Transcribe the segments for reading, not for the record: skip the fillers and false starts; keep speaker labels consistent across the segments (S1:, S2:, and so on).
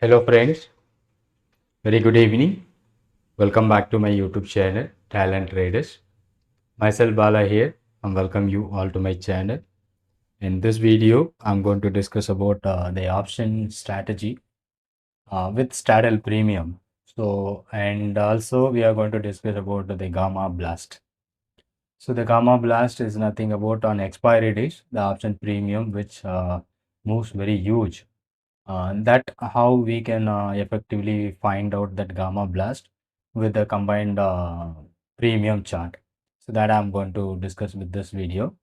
S1: Hello friends, very good evening. Welcome back to my YouTube channel, Talent Traders. Myself Bala here and welcome you all to my channel. In this video, I'm going to discuss about the option strategy with straddle premium. And also we are going to discuss about the gamma blast. So the gamma blast is nothing about on expiry days, the option premium which moves very huge. That how we can effectively find out that gamma blast with the combined premium chart. So that I'm going to discuss with this video.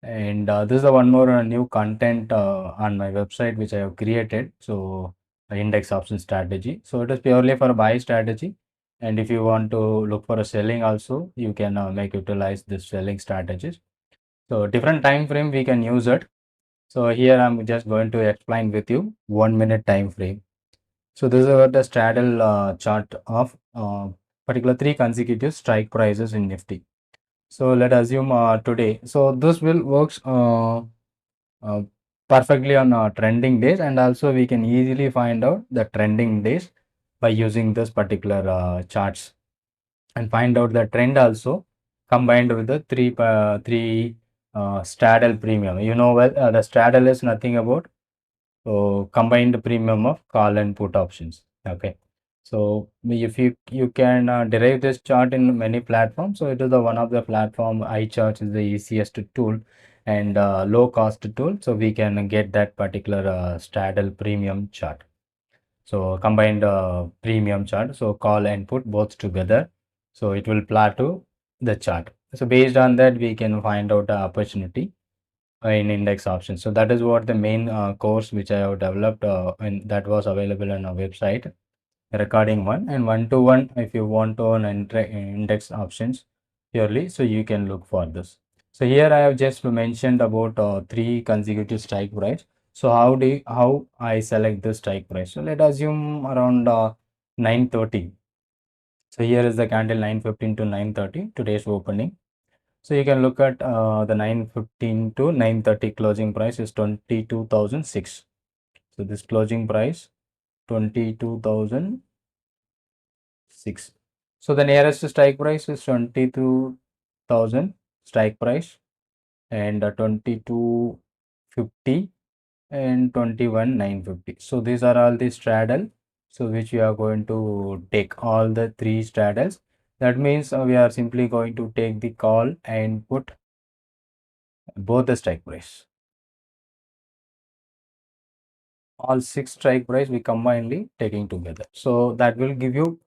S1: And this is the one more new content on my website which I have created. So index option strategy. So it is purely for a buy strategy. And if you want to look for a selling also, you can make utilize this selling strategies. So different time frame we can use it. So here I'm just going to explain with you 1 minute time frame. So this is what the straddle chart of particular 3 consecutive strike prices in Nifty. So let assume today. So this will works uh, perfectly on trending days, and also we can easily find out the trending days by using this particular charts and find out the trend also combined with the three straddle premium. You know well the straddle is nothing about so combined premium of call and put options. Okay. So if you can derive this chart in many platforms. So it is the one of the platform iChart is the easiest tool and low cost tool. So we can get that particular straddle premium chart. So combined premium chart. So call and put both together. So it will plot to the chart. So based on that, we can find out the opportunity in index options. So that is what the main course which I have developed and that was available on our website, recording one and one-to-one. If you want to own index options purely, so you can look for this. So here I have just mentioned about 3 consecutive strike price. So how I select the strike price? So let us assume around 9:30. So here is the candle 9:15 to 9:30 today's opening. So you can look at the 9:15 to 9:30 closing price is 22,006. So this closing price 22,006. So the nearest strike price is 22,000 strike price and 2250 and 21,950. So these are all the straddle. So which we are going to take all the 3 straddles. That means we are simply going to take the call and put both the strike price. All 6 strike price we combinedly taking together. So that will give you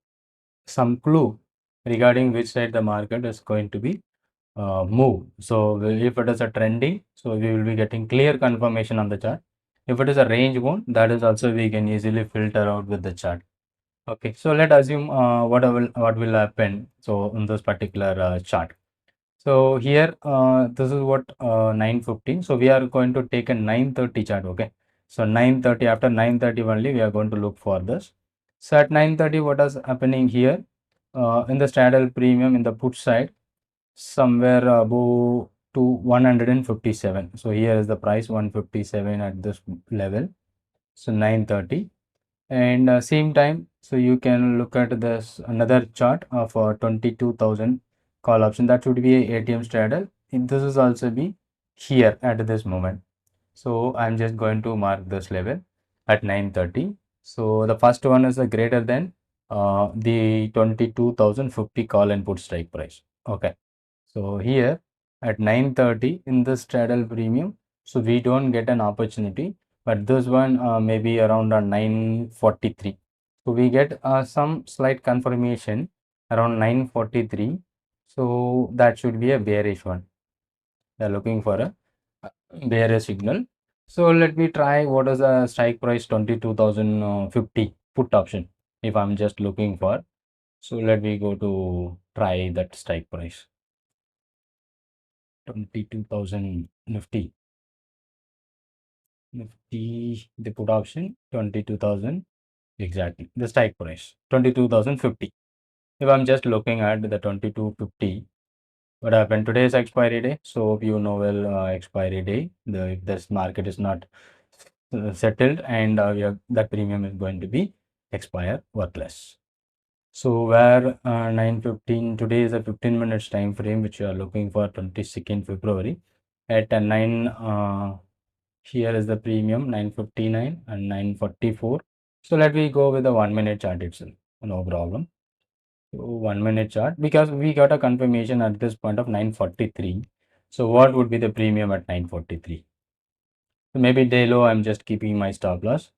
S1: some clue regarding which side the market is going to be move. So if it is a trending, so we will be getting clear confirmation on the chart. If it is a range bound, that is also we can easily filter out with the chart. Okay, so let assume what will happen. So in this particular chart. So here this is what 9:15. So we are going to take a 9:30 chart. Okay. So 9:30, after 9:30 only we are going to look for this. So at 9:30 what is happening here in the straddle premium in the put side somewhere above to 157. So here is the price 157 at this level. So 9:30 and same time, so you can look at this another chart of 22,000 call option. That would be a ATM straddle. This is also be here at this moment. So I'm just going to mark this level at 9:30. So the first one is a greater than the 22,050 call and put strike price. Okay. So here at 9:30 in the straddle premium, so we don't get an opportunity, but this one maybe around 9:43. So we get some slight confirmation around 9:43. So that should be a bearish one. They're looking for a bearish signal. So let me try what is the strike price 22,050 put option if I'm just looking for. So let me go to try that strike price. 22,000 Nifty. Nifty, the put option 22,000 exactly. The strike price 22,050. If I'm just looking at the 2250, what happened today is expiry day. So you know well expiry day. The if this market is not settled, and that premium is going to be expire worthless. So where 9:15 today is a 15 minutes time frame which you are looking for 22nd February at 9 here is the premium 9:59 and 9:44. So let me go with the 1 minute chart itself, no problem. So 1 minute chart, because we got a confirmation at this point of 9:43. So what would be the premium at 9:43? So maybe day low, I'm just keeping my stop loss.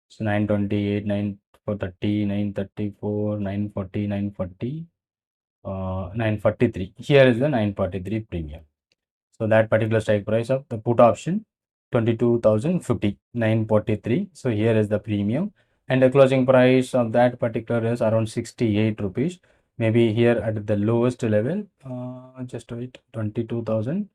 S1: So 9:28, 9:30, 9:34, 9:40, 9:40, 9:43. Here is the 9:43 premium. So that particular strike price of the put option 22,050, 943. So here is the premium, and the closing price of that particular is around 68 rupees. Maybe here at the lowest level, just wait, 22,000.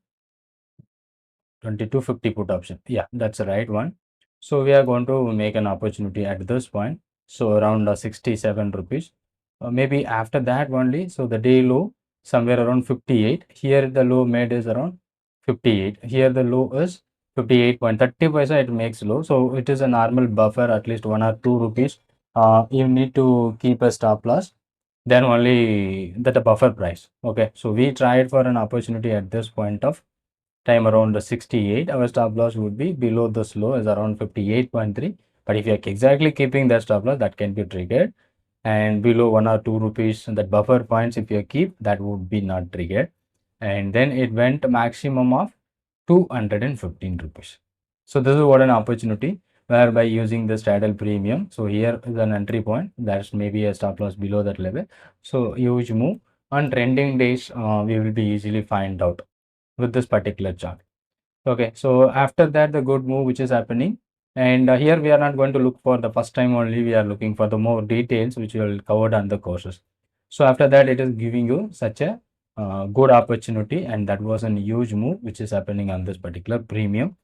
S1: 2250 put option. Yeah, that's the right one. So we are going to make an opportunity at this point. So around 67 rupees. Maybe after that only. So the day low somewhere around 58. Here the low made is around 58. Here the low is 58.30 paisa. It makes low. So it is a normal buffer, at least 1 or 2 rupees. You need to keep a stop loss. Then only that a buffer price. Okay. So we tried for an opportunity at this point of time around the 68. Our stop loss would be below this low is around 58.3. But if you are exactly keeping that stop loss, that can be triggered, and below 1 or 2 rupees that buffer points, if you keep, that would be not triggered. And then it went maximum of 215 rupees. So this is what an opportunity whereby using the straddle premium. So here is an entry point, that's maybe a stop loss below that level. So huge move on trending days, we will be easily find out with this particular chart. Okay, so after that, the good move which is happening, and here we are not going to look for the first time only, we are looking for the more details which we will covered on the courses. So after that, it is giving you such a good opportunity, and that was a huge move which is happening on this particular premium.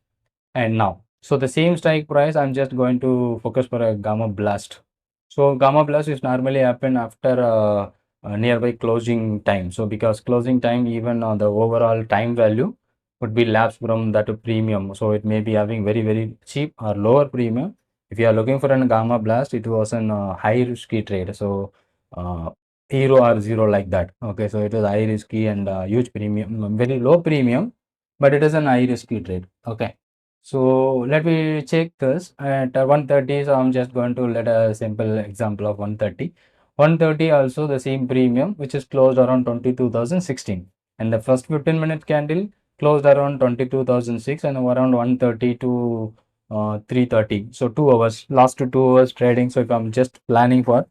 S1: And now, so the same strike price, I'm just going to focus for a gamma blast. So gamma blast is normally happen after nearby closing time. So because closing time, even on the overall time value would be lapsed from that premium. So it may be having very cheap or lower premium. If you are looking for a gamma blast, it was an high risky trade. So hero or zero like that. Okay, so it is high risky and huge premium, very low premium, but it is an high risky trade. Okay. So let me check this at 130. So I'm just going to let a simple example of 130. 130 also the same premium, which is closed around 22,016, and the first 15-minute candle closed around 22,006 and around 130 to 330. So 2 hours, last 2 hours trading. So if I'm just planning for,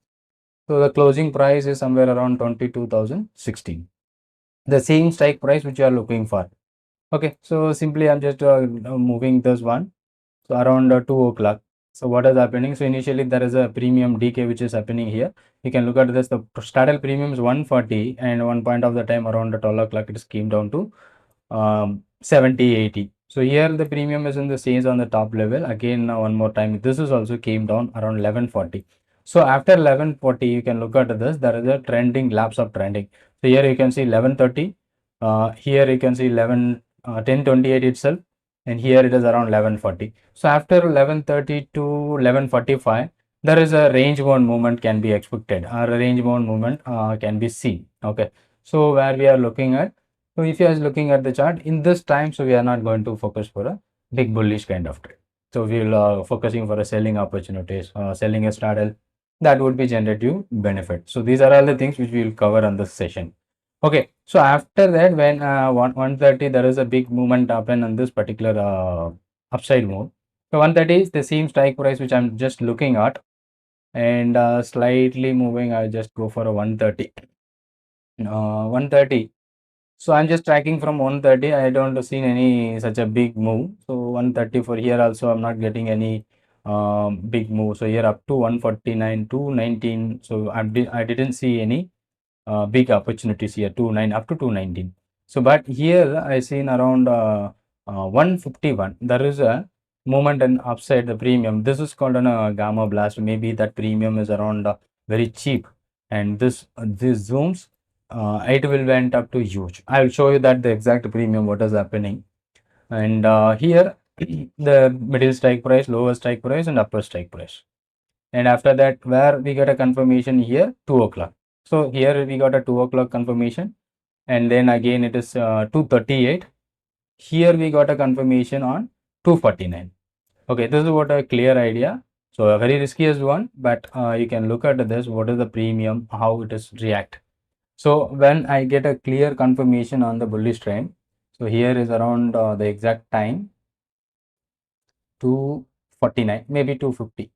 S1: so the closing price is somewhere around 22,016. The same strike price which you are looking for. Okay, so simply I'm just moving this one. So around 2 o'clock. So what is happening? So initially there is a premium decay which is happening here. You can look at this. The straddle premium is 140, and one point of the time around 12 o'clock it came down to 70, 80. So here the premium is in the sales on the top level. Again, one more time, this is also came down around 1140. So after 1140, you can look at this. There is a trending lapse of trending. So here you can see 1130. Here you can see 1028 itself, and here it is around 1140. So after 1130 to 1145, there is a range bound movement can be expected, or a range bound movement can be seen. Okay, so where we are looking at, so if you are looking at the chart in this time, so we are not going to focus for a big bullish kind of trade. So we will focusing for a selling opportunities, selling a straddle, that would be generative benefit. So these are all the things which we will cover on this session. Okay, so after that, when 130, there is a big movement happen on this particular upside move. So 130 is the same strike price which I'm just looking at, and slightly moving. I just go for a 130. 130. So I'm just tracking from 130. I don't see any such a big move. So 130 for here also, I'm not getting any big move. So here up to 149, 219. So I didn't see any big opportunities here, 29 up to 219. So but here I seen around 151. There is a movement and upside the premium. This is called a gamma blast. Maybe that premium is around very cheap, and this zooms, it will went up to huge. I will show you that the exact premium what is happening. And here the middle strike price, lower strike price, and upper strike price. And after that, where we got a confirmation here, 2 o'clock. So here we got a 2 o'clock confirmation, and then again it is 2:38. Here we got a confirmation on 2:49. Okay, this is what a clear idea. So a very riskiest one, but you can look at this. What is the premium? How it is react? So when I get a clear confirmation on the bullish trend, so here is around the exact time 2:49, maybe 2:50.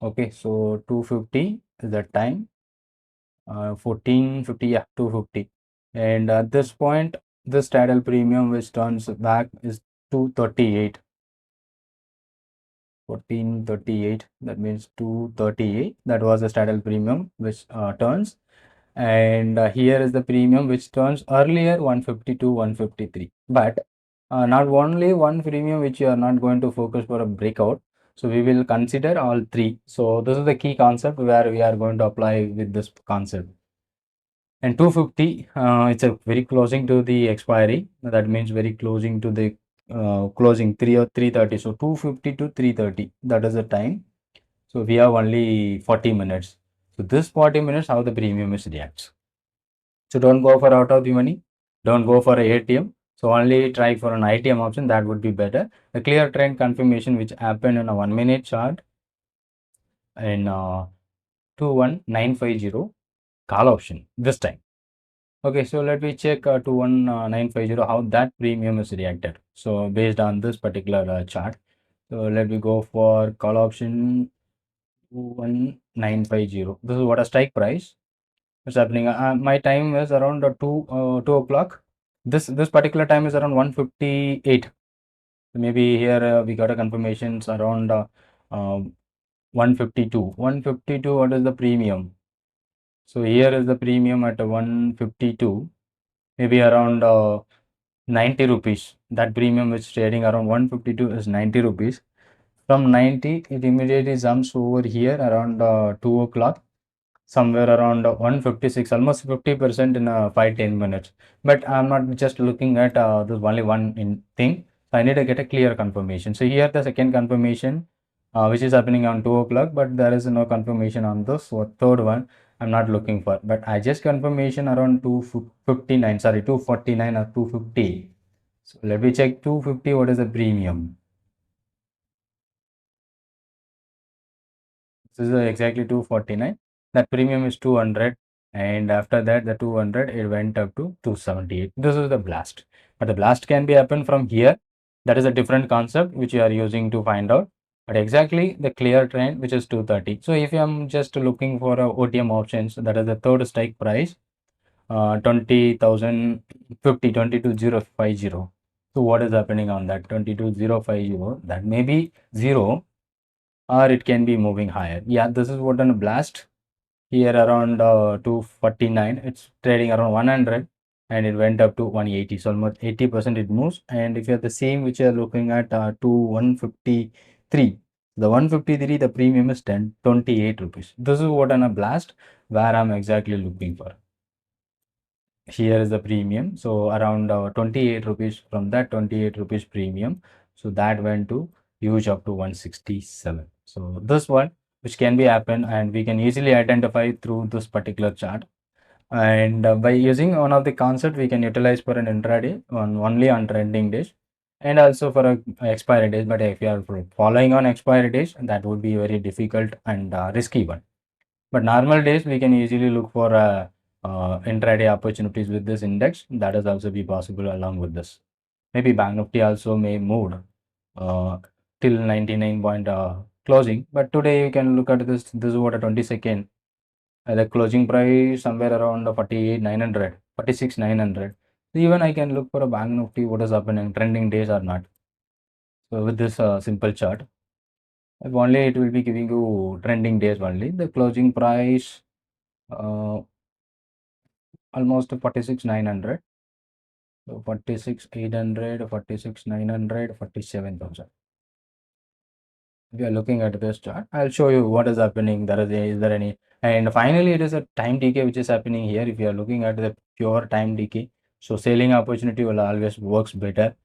S1: Okay, so 2:50 is the time. 14:50, yeah, 2:50. And at this point, this straddle premium which turns back is 2:38. 14:38, that means 2:38. That was the straddle premium which turns. And here is the premium which turns earlier 152, 153. But not only one premium which you are not going to focus for a breakout. So we will consider all three. So this is the key concept where we are going to apply with this concept. And 250, it's a very closing to the expiry. That means very closing to the closing 3 or 3:30. So 250 to 3:30, that is the time. So we have only 40 minutes. So this 40 minutes, how the premium is reacts. So don't go for out of the money. Don't go for a ATM. So only try for an ITM option. That would be better. The clear trend confirmation which happened in a 1 minute chart in 21950 call option this time. Okay, so let me check 21950 how that premium is reacted. So based on this particular chart. So let me go for call option 21950. This is what a strike price. What's happening? My time is around 2 o'clock. This particular time is around 1:58. Maybe here we got a confirmations around 1:52. 1:52. What is the premium? So here is the premium at 1:52. Maybe around 90 rupees. That premium is trading around 1:52 is 90 rupees. From 90, it immediately jumps over here around 2 o'clock. Somewhere around 156, almost 50% in 5-10 minutes. But I'm not just looking at this only one thing. So I need to get a clear confirmation. So here the second confirmation, which is happening on 2 o'clock, but there is no confirmation on this. So third one, I'm not looking for. But I just confirmation around 259, sorry, 249 or 250. So let me check 250. What is the premium? This is exactly 249. That premium is 200, and after that the 200 it went up to 278. This is the blast, but the blast can be happen from here. That is a different concept which you are using to find out. But exactly the clear trend which is 230. So if I am just looking for a OTM options, that is the third strike price, 20,050, 22,050. So what is happening on that 22,050? That may be zero, or it can be moving higher. Yeah, this is what on a blast here around 249. It's trading around 100, and it went up to 180. So almost 80% it moves. And if you have the same which you are looking at to 153, the 153, the premium is 28 rupees. This is what on a blast where I'm exactly looking for. Here is the premium. So around 28 rupees. From that 28 rupees premium, so that went to huge up to 167. So this one which can be happen, and we can easily identify through this particular chart. And by using one of the concept, we can utilize for an intraday on only on trending days, and also for a expiry days. But if you are following on expiry days, that would be very difficult and risky one. But normal days, we can easily look for intraday opportunities with this index. That is also be possible along with this. Maybe Bank Nifty also may move uh, till 99 point closing. But today you can look at this. This is what a 22nd. The closing price somewhere around 48,900, 46,900. Even I can look for a Bank Nifty what is happening, trending days or not. So with this simple chart, if only it will be giving you trending days only. The closing price almost 46,900. So 46,800, 46,900, 47,000. If you are looking at this chart, I'll show you what is happening. Is there any, and finally it is a time decay which is happening here. If you are looking at the pure time decay, so selling opportunity will always works better.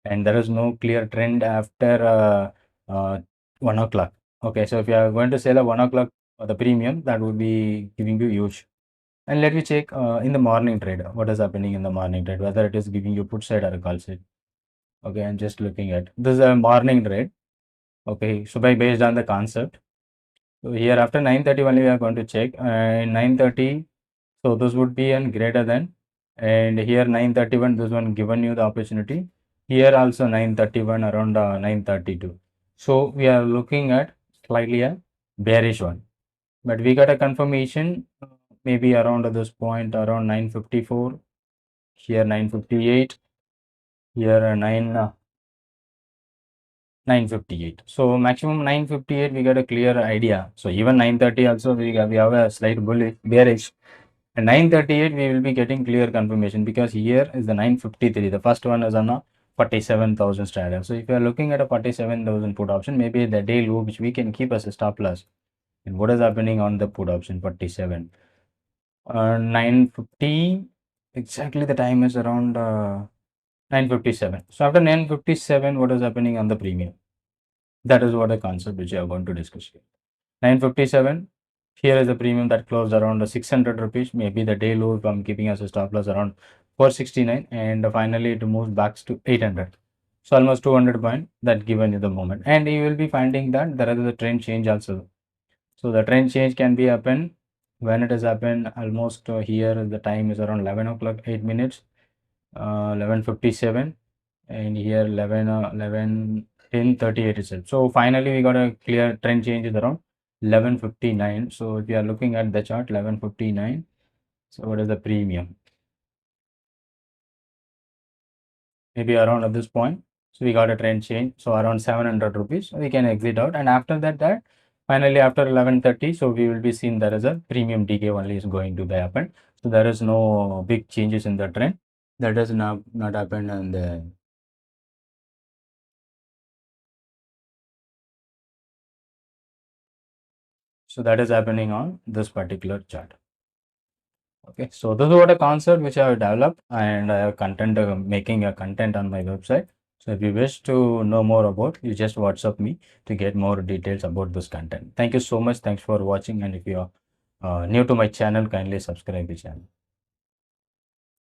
S1: and there is no clear trend after 1 o'clock. Okay, so if you are going to sell at 1 o'clock the premium, that would be giving you huge. And let me check in the morning trade, what is happening in the morning trade, whether it is giving you put side or a call side. Okay, I'm just looking at this is a morning trade. Okay, so based on the concept. So here after 9:30 only we are going to check, and 9:30, so this would be an greater than, and here 9:31, this one given you the opportunity. Here also 9:31 around 9:32. So we are looking at slightly a bearish one, but we got a confirmation maybe around this point around 9:54. Here 9:58. Here 9:58. So maximum 9:58 we got a clear idea. So even 9:30 also we have a slight bullish bearish. And 9:38 we will be getting clear confirmation, because here is the 9:53. The first one is on a 47,000 straddle. So if you are looking at a 47,000 put option, maybe the day low which we can keep as a stop loss. And what is happening on the put option 47? 9:50, exactly the time is around 9:57. So after 9:57, what is happening on the premium? That is what a concept which we are going to discuss here. 9:57. Here is the premium that closed around 600 rupees. Maybe the day low if I'm keeping as a stop loss around 469, and finally it moves back to 800. So almost 200 point that given you the moment, and you will be finding that there is a trend change also. So the trend change can be happen when it has happened almost here the time is around 11 o'clock 8 minutes, 11:57, and here 10:38 itself. So finally we got a clear trend change is around 11:59. So if you are looking at the chart 11:59, so what is the premium? Maybe around at this point. So we got a trend change. So around 700 rupees, we can exit out. And after that finally after 11:30, so we will be seeing there is a premium decay only is going to be happen. So there is no big changes in the trend. That does not happen, and so that is happening on this particular chart. Okay, so this is what a concept which I have developed, and I have content making a content on my website. So if you wish to know more about, you just WhatsApp me to get more details about this content. Thank you so much. Thanks for watching, and if you are new to my channel, kindly subscribe the channel.